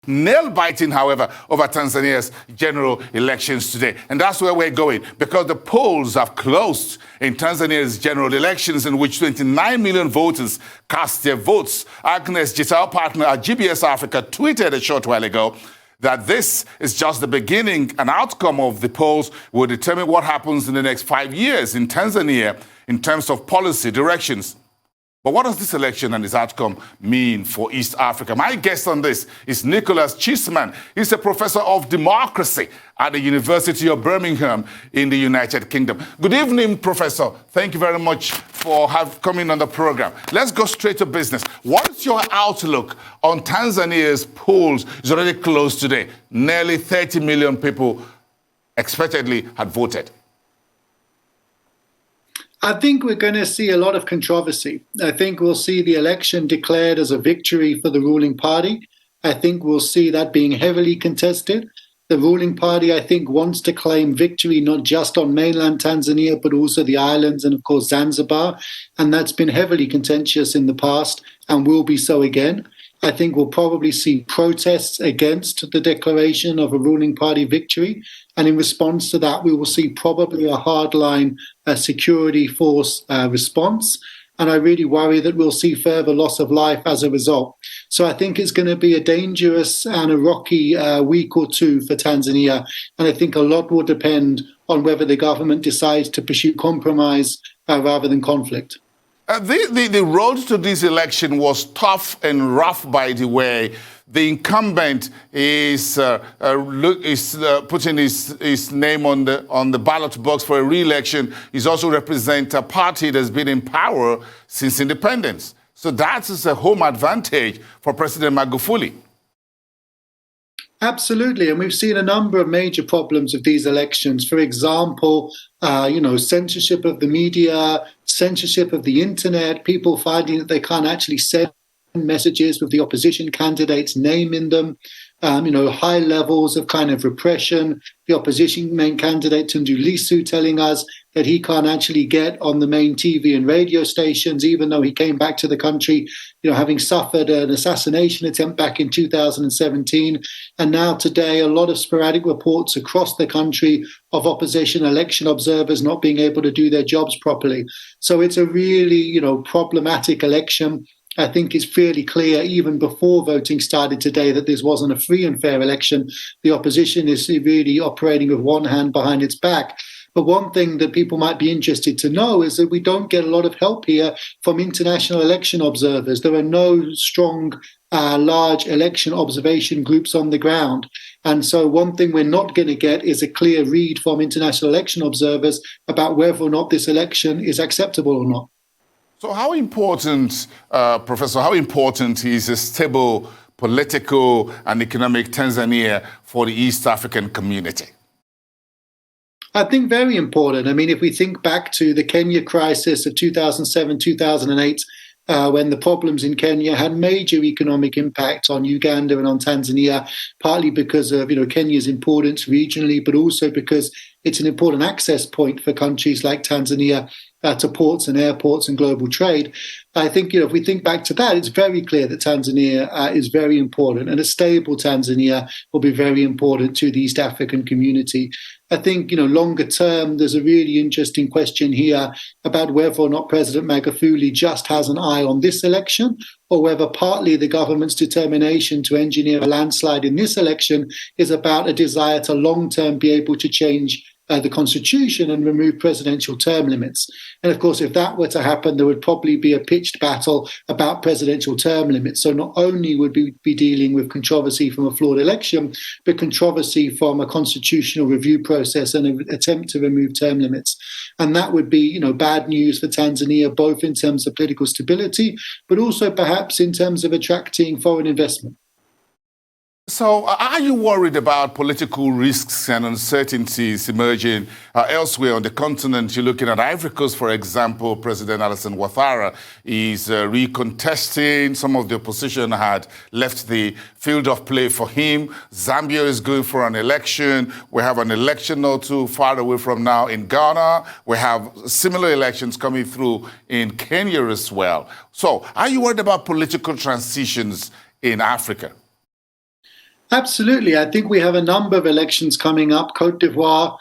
nail-biting, however, over Tanzania's general elections today. And that's where we're going, because the polls have closed in Tanzania's general elections, in which 29 million voters cast their votes. Agnes Jita, our partner at GBS Africa, tweeted a short while ago that this is just the beginning. An outcome of the polls will determine what happens in the next 5 years in Tanzania in terms of policy directions. But what does this election and its outcome mean for East Africa? My guest on this is Nicholas Cheesman. He's a professor of democracy at the University of Birmingham in the United Kingdom. Good evening, Professor. Thank you very much for coming on the program. Let's go straight to business. What is your outlook on Tanzania's polls? It's already closed today. Nearly 30 million people expectedly had voted. I think we're going to see a lot of controversy. I think we'll see the election declared as a victory for the ruling party. I think we'll see that being heavily contested. The ruling party, I think, wants to claim victory not just on mainland Tanzania, but also the islands and, of course, Zanzibar. And that's been heavily contentious in the past and will be so again. I think we'll probably see protests against the declaration of a ruling party victory. And in response to that, we will see probably a hardline security force response. And I really worry that we'll see further loss of life as a result. So I think it's going to be a dangerous and a rocky week or two for Tanzania. And I think a lot will depend on whether the government decides to pursue compromise rather than conflict. The road to this election was tough and rough, by the way. The incumbent is putting his name on the ballot box for a re-election. He's also represent a party that's been in power since independence. So that is a home advantage for President Magufuli. Absolutely. And we've seen a number of major problems of these elections. For example, censorship of the media, censorship of the internet, people finding that they can't actually send messages with the opposition candidate's name in them, high levels of kind of repression. The opposition main candidate, Tundu Lissu, telling us that he can't actually get on the main TV and radio stations, even though he came back to the country, having suffered an assassination attempt back in 2017. And now today, a lot of sporadic reports across the country of opposition election observers not being able to do their jobs properly. So it's a really, problematic election. I think it's fairly clear, even before voting started today, that this wasn't a free and fair election. The opposition is really operating with one hand behind its back. But one thing that people might be interested to know is that we don't get a lot of help here from international election observers. There are no strong, large election observation groups on the ground. And so one thing we're not going to get is a clear read from international election observers about whether or not this election is acceptable or not. So how important, Professor, how important is a stable political and economic Tanzania for the East African community? I think very important. I mean, if we think back to the Kenya crisis of 2007, 2008, when the problems in Kenya had major economic impact on Uganda and on Tanzania, partly because of Kenya's importance regionally, but also because it's an important access point for countries like Tanzania to ports and airports and global trade. I think, if we think back to that, it's very clear that Tanzania is very important, and a stable Tanzania will be very important to the East African community. I think, longer term, there's a really interesting question here about whether or not President Magufuli just has an eye on this election, or whether partly the government's determination to engineer a landslide in this election is about a desire to long-term be able to change the constitution and remove presidential term limits. And of course, if that were to happen, there would probably be a pitched battle about presidential term limits. So not only would we be dealing with controversy from a flawed election, but controversy from a constitutional review process and an attempt to remove term limits. And that would be, bad news for Tanzania, both in terms of political stability, but also perhaps in terms of attracting foreign investment. So are you worried about political risks and uncertainties emerging elsewhere on the continent? You're looking at Ivory Coast, for example. President Alassane Ouattara is recontesting. Some of the opposition had left the field of play for him. Zambia is going for an election. We have an election not too far away from now in Ghana. We have similar elections coming through in Kenya as well. So are you worried about political transitions in Africa? Absolutely. I think we have a number of elections coming up. Cote d'Ivoire,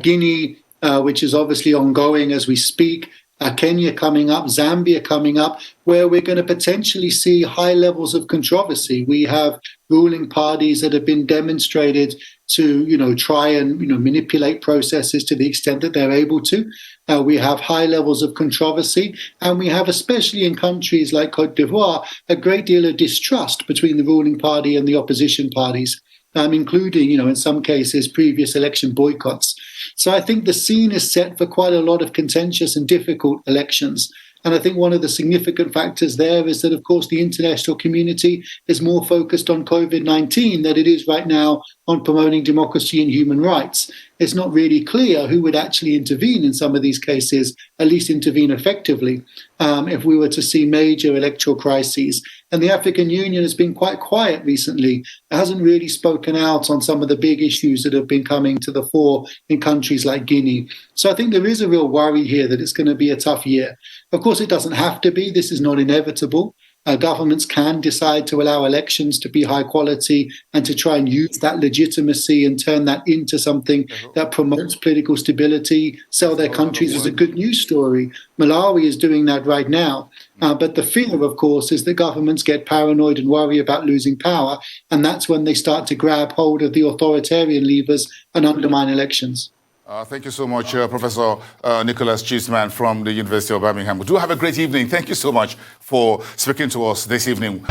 Guinea, which is obviously ongoing as we speak, Kenya coming up, Zambia coming up, where we're going to potentially see high levels of controversy. We have ruling parties that have been demonstrated to, try and, manipulate processes to the extent that they're able to. We have high levels of controversy, and we have, especially in countries like Cote d'Ivoire, a great deal of distrust between the ruling party and the opposition parties, including, in some cases, previous election boycotts. So I think the scene is set for quite a lot of contentious and difficult elections. And I think one of the significant factors there is that, of course, the international community is more focused on COVID-19 than it is right now on promoting democracy and human rights. It's not really clear who would actually intervene in some of these cases, at least intervene effectively, if we were to see major electoral crises. And the African Union has been quite quiet recently. It hasn't really spoken out on some of the big issues that have been coming to the fore in countries like Guinea. So I think there is a real worry here that it's going to be a tough year. Of course, it doesn't have to be. This is not inevitable. Governments can decide to allow elections to be high quality and to try and use that legitimacy and turn that into something that promotes political stability, sell their countries as a good news story. Malawi is doing that right now. But the fear, of course, is that governments get paranoid and worry about losing power. And that's when they start to grab hold of the authoritarian levers and undermine elections. Thank you so much, Professor Nicholas Cheesman from the University of Birmingham. Do have a great evening. Thank you so much for speaking to us this evening.